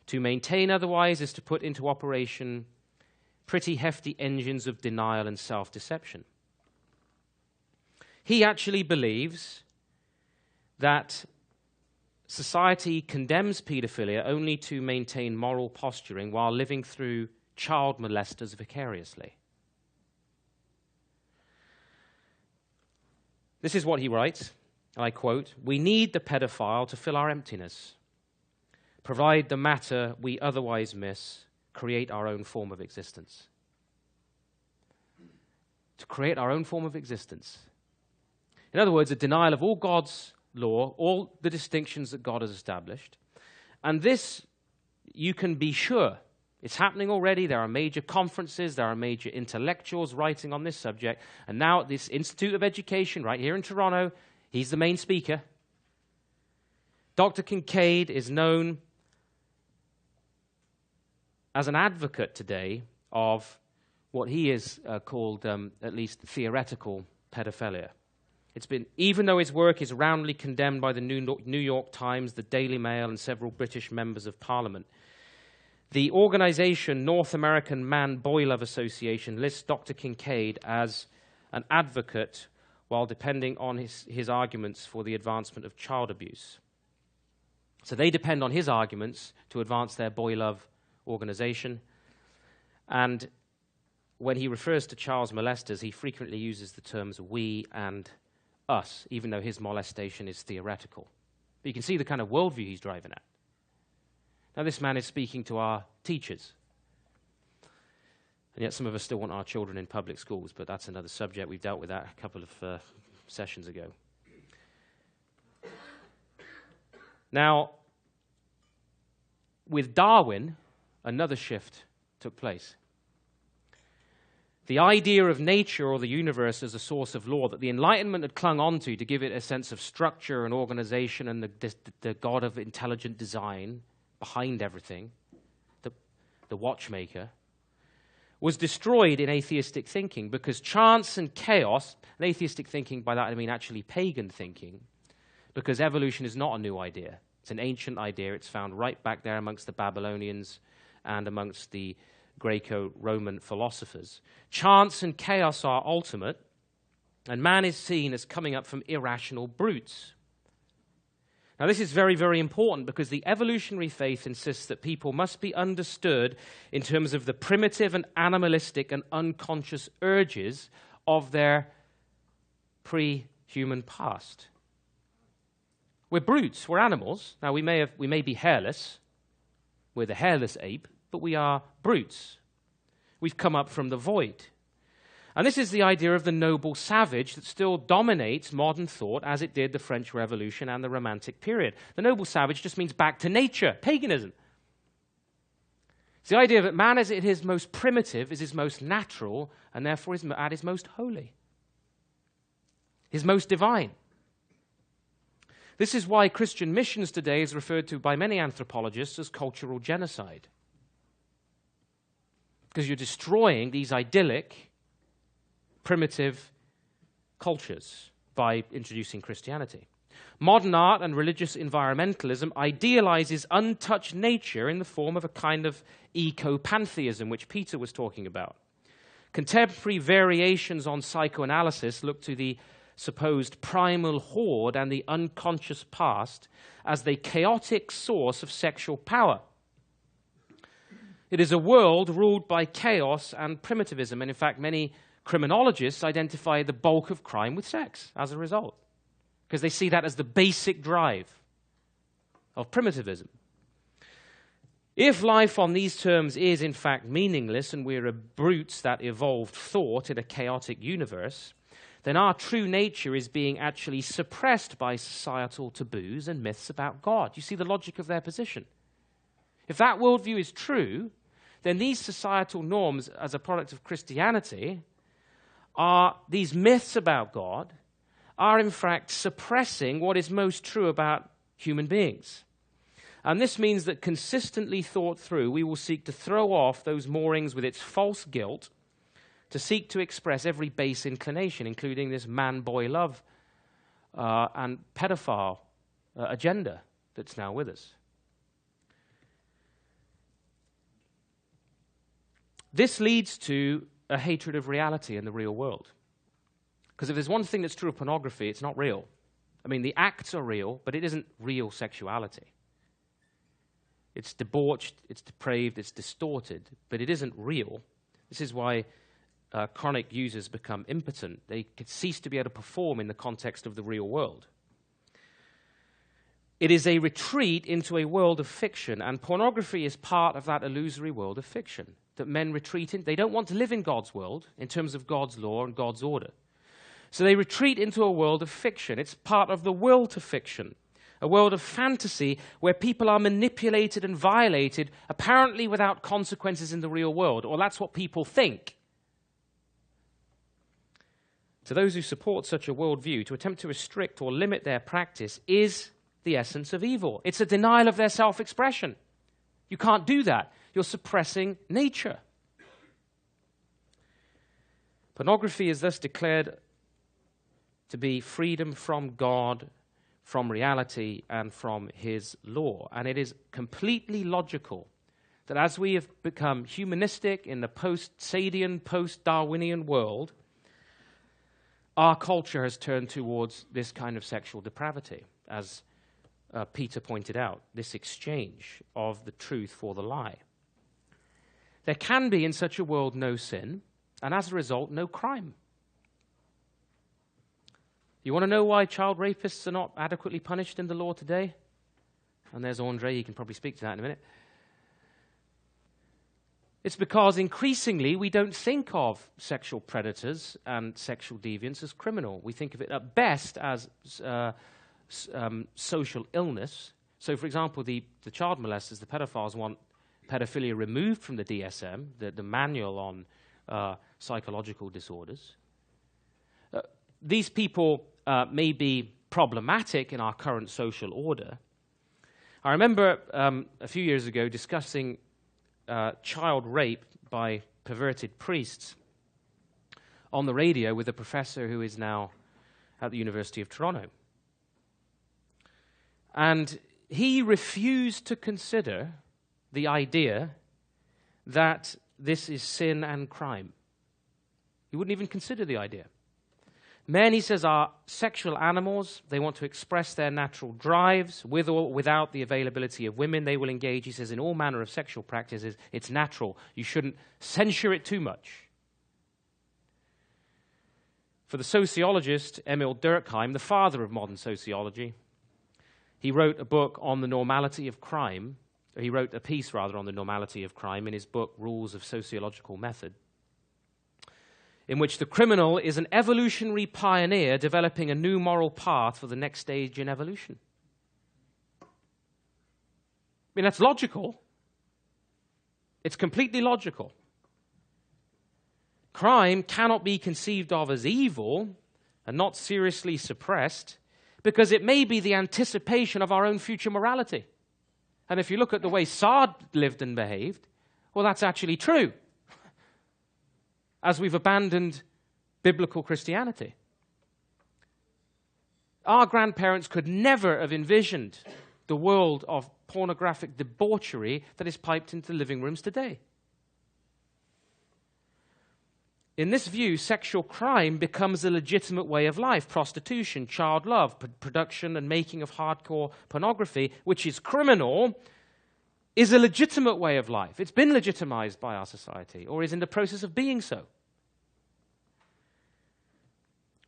To maintain otherwise is to put into operation pretty hefty engines of denial and self-deception. He actually believes that society condemns pedophilia only to maintain moral posturing while living through child molesters vicariously. This is what he writes, and I quote, "We need the pedophile to fill our emptiness, provide the matter we otherwise miss, create our own form of existence." To create our own form of existence. In other words, a denial of all God's law, all the distinctions that God has established. And this, you can be sure, it's happening already. There are major conferences, there are major intellectuals writing on this subject. And now at this Institute of Education right here in Toronto, he's the main speaker. Dr. Kincaid is known as an advocate today of what he is called, at least theoretical pedophilia. It's been, even though his work is roundly condemned by the New York Times, the Daily Mail, and several British members of Parliament, the organization North American Man-Boy Love Association lists Dr. Kincaid as an advocate while depending on his arguments for the advancement of child abuse. So they depend on his arguments to advance their boy love organization. And when he refers to child's molesters, he frequently uses the terms we and us, even though his molestation is theoretical. But you can see the kind of worldview he's driving at. Now, this man is speaking to our teachers. And yet some of us still want our children in public schools, but that's another subject. We've dealt with that a couple of sessions ago. Now, with Darwin, another shift took place. The idea of nature or the universe as a source of law that the Enlightenment had clung onto to give it a sense of structure and organization and the God of intelligent design behind everything, the watchmaker, was destroyed in atheistic thinking because chance and chaos, and atheistic thinking, by that I mean actually pagan thinking, because evolution is not a new idea. It's an ancient idea. It's found right back there amongst the Babylonians and amongst the Greco-Roman philosophers. Chance and chaos are ultimate, and man is seen as coming up from irrational brutes. Now, this is very, very important because the evolutionary faith insists that people must be understood in terms of the primitive and animalistic and unconscious urges of their pre-human past. We're brutes, we're animals. Now, we may be hairless. We're the hairless ape, but we are brutes. We've come up from the void. And this is the idea of the noble savage that still dominates modern thought as it did the French Revolution and the Romantic period. The noble savage just means back to nature, paganism. It's the idea that man as it is most primitive is his most natural and therefore is at his most holy, his most divine. This is why Christian missions today is referred to by many anthropologists as cultural genocide. Because you're destroying these idyllic, primitive cultures by introducing Christianity. Modern art and religious environmentalism idealizes untouched nature in the form of a kind of eco-pantheism, which Peter was talking about. Contemporary variations on psychoanalysis look to the supposed primal horde and the unconscious past as the chaotic source of sexual power. It is a world ruled by chaos and primitivism, and in fact many criminologists identify the bulk of crime with sex as a result, because they see that as the basic drive of primitivism. If life on these terms is in fact meaningless and we're brutes that evolved thought in a chaotic universe, then our true nature is being actually suppressed by societal taboos and myths about God. You see the logic of their position. If that worldview is true, then these societal norms as a product of Christianity are, these myths about God are in fact suppressing what is most true about human beings. And this means that consistently thought through, we will seek to throw off those moorings with its false guilt, to seek to express every base inclination, including this man-boy love and pedophile agenda that's now with us. This leads to a hatred of reality in the real world. Because if there's one thing that's true of pornography, it's not real. I mean, the acts are real, but it isn't real sexuality. It's debauched, it's depraved, it's distorted, but it isn't real. This is why chronic users become impotent. They could cease to be able to perform in the context of the real world. It is a retreat into a world of fiction, and pornography is part of that illusory world of fiction that men retreat in. They don't want to live in God's world in terms of God's law and God's order. So they retreat into a world of fiction. It's part of the will to fiction, a world of fantasy where people are manipulated and violated, apparently without consequences in the real world, or that's what people think. To those who support such a worldview, to attempt to restrict or limit their practice is the essence of evil. It's a denial of their self-expression. You can't do that. You're suppressing nature. Pornography is thus declared to be freedom from God, from reality, and from his law. And it is completely logical that as we have become humanistic in the post-Sadian, post-Darwinian world, our culture has turned towards this kind of sexual depravity as Peter pointed out, this exchange of the truth for the lie. There can be in such a world no sin, and as a result, no crime. You want to know why child rapists are not adequately punished in the law today? And there's Andre, he can probably speak to that in a minute. It's because increasingly we don't think of sexual predators and sexual deviants as criminal. We think of it at best as social illness. So, for example, the child molesters, the pedophiles, want pedophilia removed from the DSM, the manual on psychological disorders. These people may be problematic in our current social order. I remember a few years ago discussing child rape by perverted priests on the radio with a professor who is now at the University of Toronto. And he refused to consider the idea that this is sin and crime. He wouldn't even consider the idea. Men, he says, are sexual animals. They want to express their natural drives. With or without the availability of women, they will engage, he says, in all manner of sexual practices. It's natural. You shouldn't censure it too much. For the sociologist Emil Durkheim, the father of modern sociology, he wrote a book on the normality of crime. He wrote a piece, rather, on the normality of crime in his book, Rules of Sociological Method, in which the criminal is an evolutionary pioneer developing a new moral path for the next stage in evolution. I mean, that's logical. It's completely logical. Crime cannot be conceived of as evil and not seriously suppressed because it may be the anticipation of our own future morality. And if you look at the way Saad lived and behaved, well, that's actually true, as we've abandoned biblical Christianity. Our grandparents could never have envisioned the world of pornographic debauchery that is piped into living rooms today. In this view, sexual crime becomes a legitimate way of life. Prostitution, child love, production and making of hardcore pornography, which is criminal, is a legitimate way of life. It's been legitimized by our society, or is in the process of being so.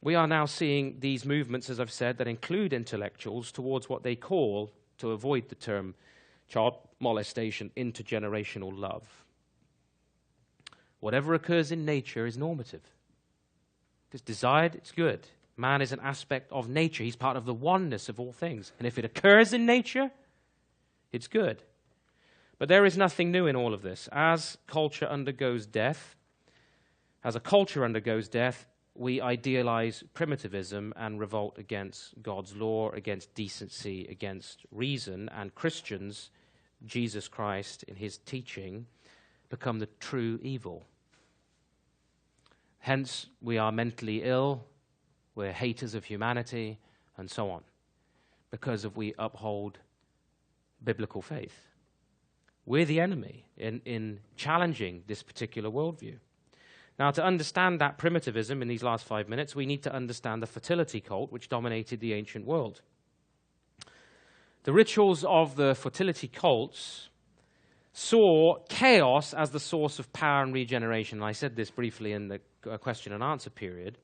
We are now seeing these movements, as I've said, that include intellectuals towards what they call, to avoid the term child molestation, intergenerational love. Whatever occurs in nature is normative. If it's desired, it's good. Man is an aspect of nature. He's part of the oneness of all things. And if it occurs in nature, it's good. But there is nothing new in all of this. As a culture undergoes death, we idealize primitivism and revolt against God's law, against decency, against reason. And Christians, Jesus Christ in his teaching, become the true evil. Hence, we are mentally ill, we're haters of humanity, and so on, because we uphold biblical faith. We're the enemy in challenging this particular worldview. Now, to understand that primitivism in these last 5 minutes, we need to understand the fertility cult which dominated the ancient world. The rituals of the fertility cults saw chaos as the source of power and regeneration. And I said this briefly in the question and answer period.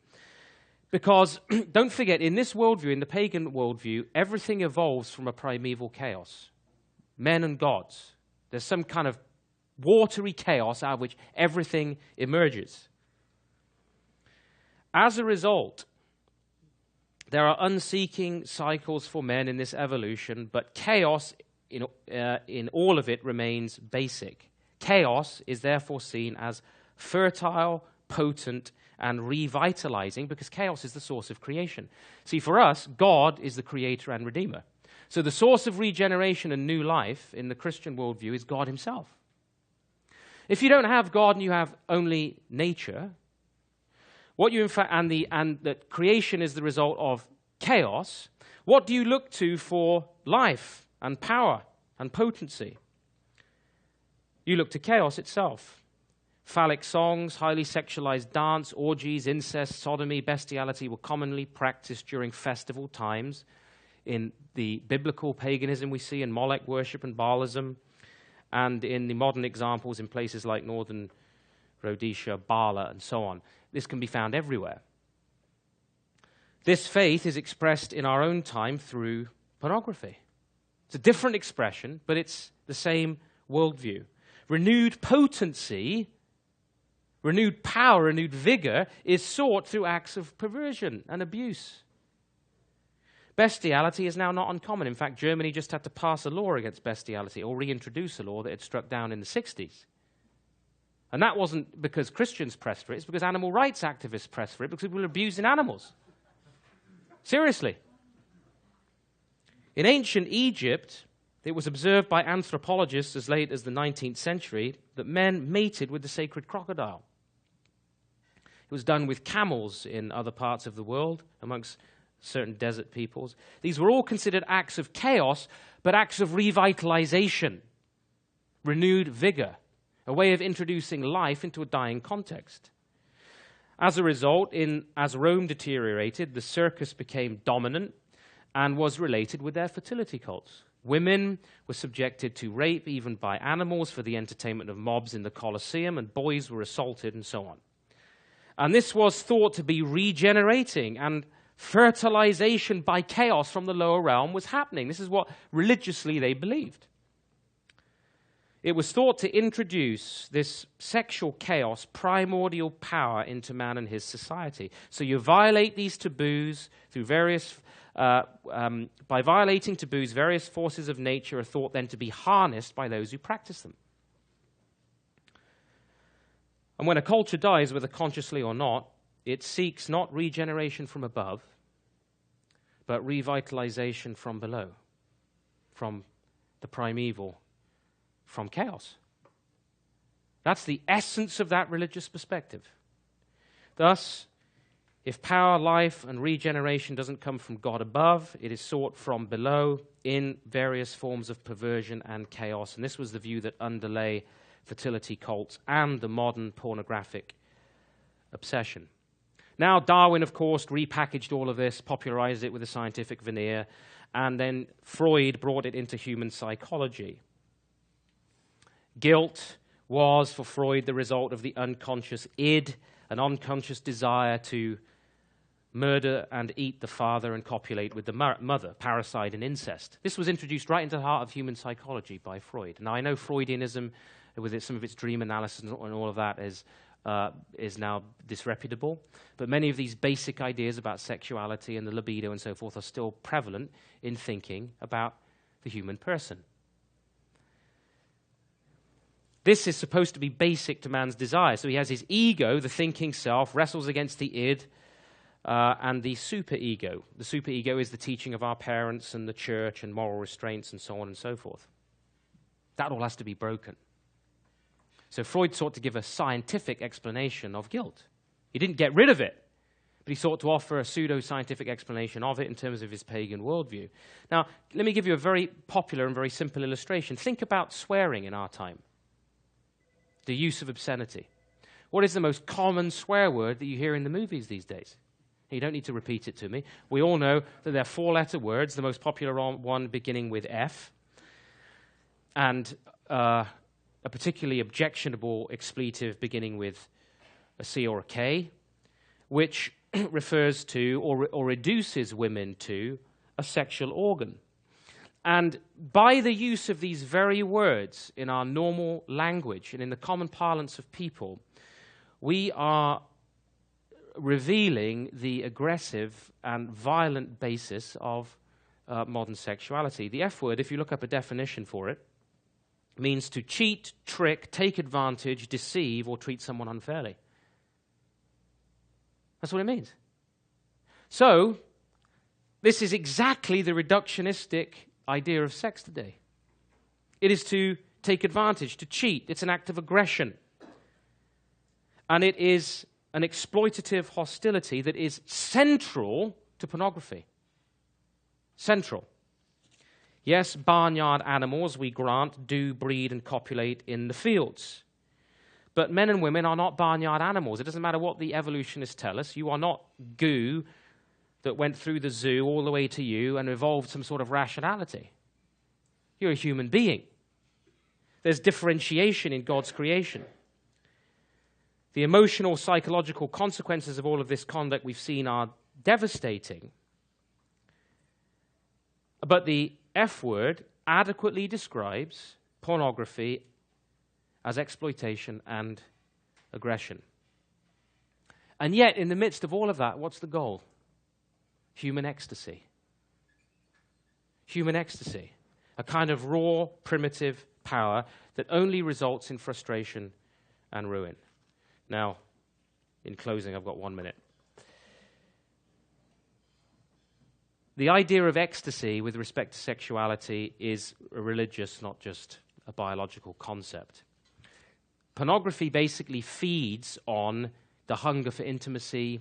Because, don't forget, in this worldview, in the pagan worldview, everything evolves from a primeval chaos. Men and gods. There's some kind of watery chaos out of which everything emerges. As a result, there are unseeking cycles for men in this evolution, but chaos in all of it remains basic. Chaos is therefore seen as fertile, potent, and revitalizing, because chaos is the source of creation. See, for us, God is the creator and redeemer. So the source of regeneration and new life in the Christian worldview is God himself. If you don't have God and you have only nature, what you in fact and that creation is the result of chaos, what do you look to for life and power and potency? You look to chaos itself. Phallic songs, highly sexualized dance, orgies, incest, sodomy, bestiality were commonly practiced during festival times in the biblical paganism we see in Molech worship and Baalism, and in the modern examples in places like northern Rhodesia, Bala, and so on. This can be found everywhere. This faith is expressed in our own time through pornography. It's a different expression, but it's the same worldview. Renewed potency, renewed power, renewed vigor is sought through acts of perversion and abuse. Bestiality is now not uncommon. In fact, Germany just had to pass a law against bestiality, or reintroduce a law that had struck down in the 60s. And that wasn't because Christians pressed for it, it's because animal rights activists pressed for it, because people were abusing animals. Seriously. In ancient Egypt, it was observed by anthropologists as late as the 19th century that men mated with the sacred crocodile. It was done with camels in other parts of the world, amongst certain desert peoples. These were all considered acts of chaos, but acts of revitalization, renewed vigor, a way of introducing life into a dying context. As a result, as Rome deteriorated, the circus became dominant and was related with their fertility cults. Women were subjected to rape, even by animals, for the entertainment of mobs in the Colosseum, and boys were assaulted, and so on. And this was thought to be regenerating, and fertilization by chaos from the lower realm was happening. This is what religiously they believed. It was thought to introduce this sexual chaos, primordial power into man and his society. So you violate these taboos through various, by violating taboos, various forces of nature are thought then to be harnessed by those who practice them. And when a culture dies, whether consciously or not, it seeks not regeneration from above, but revitalization from below, from the primeval, from chaos. That's the essence of that religious perspective. Thus, if power, life, and regeneration doesn't come from God above, it is sought from below in various forms of perversion and chaos. And this was the view that underlay fertility cults and the modern pornographic obsession. Now, Darwin, of course, repackaged all of this, popularized it with a scientific veneer, and then Freud brought it into human psychology. Guilt was, for Freud, the result of the unconscious id, an unconscious desire to murder and eat the father and copulate with the mother, parricide and incest. This was introduced right into the heart of human psychology by Freud. Now, I know Freudianism, with some of its dream analysis and all of that, is now disreputable, but many of these basic ideas about sexuality and the libido and so forth are still prevalent in thinking about the human person. This is supposed to be basic to man's desire. So he has his ego, the thinking self, wrestles against the id and the superego. The superego is the teaching of our parents and the church and moral restraints and so on and so forth. That all has to be broken. So Freud sought to give a scientific explanation of guilt. He didn't get rid of it, but he sought to offer a pseudo-scientific explanation of it in terms of his pagan worldview. Now, let me give you a very popular and very simple illustration. Think about swearing in our time. The use of obscenity. What is the most common swear word that you hear in the movies these days? You don't need to repeat it to me. We all know that they're four-letter words, the most popular one beginning with F, and a particularly objectionable expletive beginning with a C or a K, which refers to or reduces women to a sexual organ. And by the use of these very words in our normal language and in the common parlance of people, we are revealing the aggressive and violent basis of modern sexuality. The F word, if you look up a definition for it, means to cheat, trick, take advantage, deceive, or treat someone unfairly. That's what it means. So, this is exactly the reductionistic idea of sex today. It is to take advantage, to cheat. It's an act of aggression. And it is an exploitative hostility that is central to pornography. Central. Yes, barnyard animals, we grant, do breed and copulate in the fields. But men and women are not barnyard animals. It doesn't matter what the evolutionists tell us. You are not goo that went through the zoo all the way to you and evolved some sort of rationality. You're a human being. There's differentiation in God's creation. The emotional, psychological consequences of all of this conduct we've seen are devastating. But the F word adequately describes pornography as exploitation and aggression. And yet, in the midst of all of that, what's the goal? Human ecstasy. Human ecstasy. A kind of raw, primitive power that only results in frustration and ruin. Now, in closing, I've got 1 minute. The idea of ecstasy with respect to sexuality is a religious, not just a biological concept. Pornography basically feeds on the hunger for intimacy,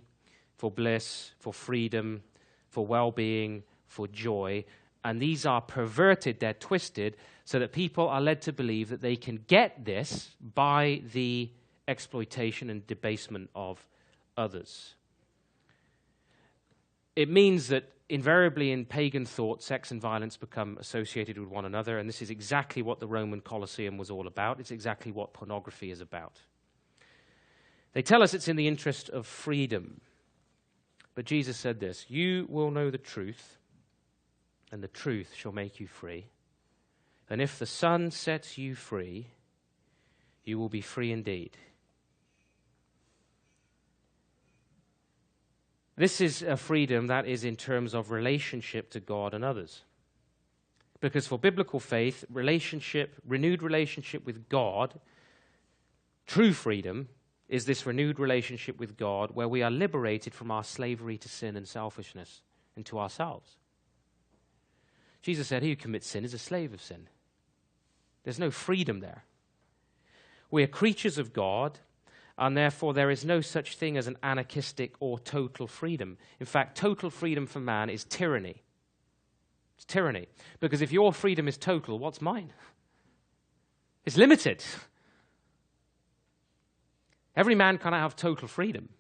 for bliss, for freedom, for well-being, for joy. And these are perverted, they're twisted, so that people are led to believe that they can get this by the exploitation and debasement of others. It means that invariably in pagan thought, sex and violence become associated with one another, and this is exactly what the Roman Colosseum was all about. It's exactly what pornography is about. They tell us it's in the interest of freedom. But Jesus said this, "You will know the truth, and the truth shall make you free. And if the Son sets you free, you will be free indeed." This is a freedom that is in terms of relationship to God and others. Because for biblical faith, renewed relationship with God, true freedom, is this renewed relationship with God where we are liberated from our slavery to sin and selfishness and to ourselves. Jesus said, "He who commits sin is a slave of sin." There's no freedom there. We are creatures of God, and therefore there is no such thing as an anarchistic or total freedom. In fact, total freedom for man is tyranny. It's tyranny. Because if your freedom is total, what's mine? It's limited. Every man cannot have total freedom.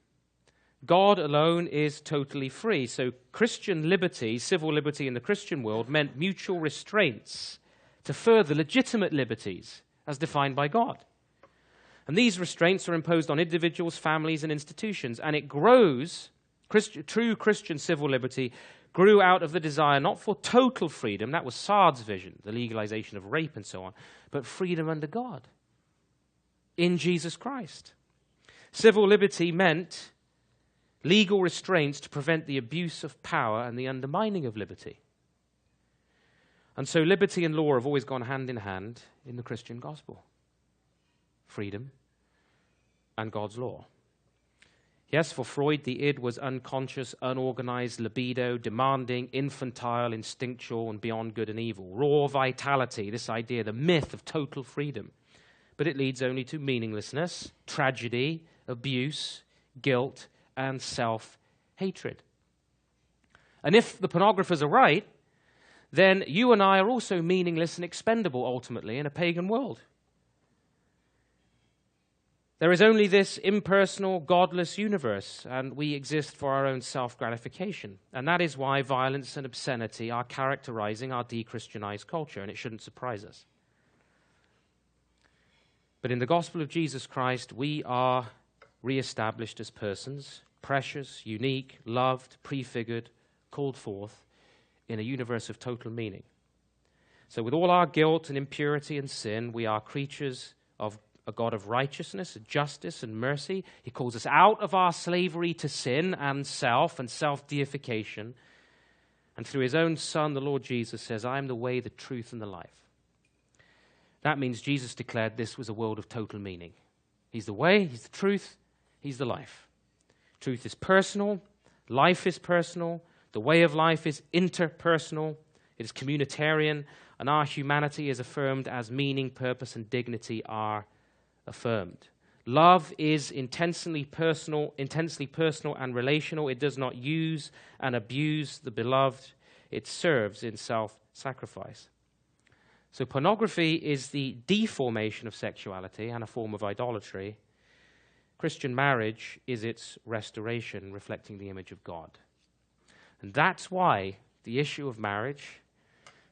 God alone is totally free. So Christian liberty, civil liberty in the Christian world, meant mutual restraints to further legitimate liberties as defined by God. And these restraints are imposed on individuals, families, and institutions. And it grows, true Christian civil liberty grew out of the desire not for total freedom, that was Sarde's vision, the legalization of rape and so on, but freedom under God in Jesus Christ. Civil liberty meant legal restraints to prevent the abuse of power and the undermining of liberty. And so liberty and law have always gone hand in hand in the Christian gospel. Freedom and God's law. Yes, for Freud, the id was unconscious, unorganized libido, demanding, infantile, instinctual, and beyond good and evil. Raw vitality, this idea, the myth of total freedom. But it leads only to meaninglessness, tragedy, abuse, guilt, and self-hatred. And if the pornographers are right, then you and I are also meaningless and expendable ultimately in a pagan world. There is only this impersonal, godless universe, and we exist for our own self-gratification. And that is why violence and obscenity are characterizing our de-Christianized culture, and it shouldn't surprise us. But in the gospel of Jesus Christ, we are re-established as persons, precious, unique, loved, prefigured, called forth in a universe of total meaning. So with all our guilt and impurity and sin, we are creatures of a God of righteousness, justice, and mercy. He calls us out of our slavery to sin and self-deification. And through his own Son, the Lord Jesus says, "I am the way, the truth, and the life." That means Jesus declared this was a world of total meaning. He's the way, he's the truth, he's the life. Truth is personal, life is personal, the way of life is interpersonal, it is communitarian, and our humanity is affirmed as meaning, purpose, and dignity are affirmed. Love is intensely personal and relational. It does not use and abuse the beloved. It serves in self-sacrifice. So pornography is the deformation of sexuality and a form of idolatry. Christian marriage is its restoration, reflecting the image of God. And that's why the issue of marriage,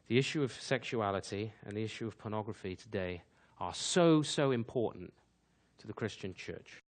the issue of sexuality, and the issue of pornography today are so, so important to the Christian church.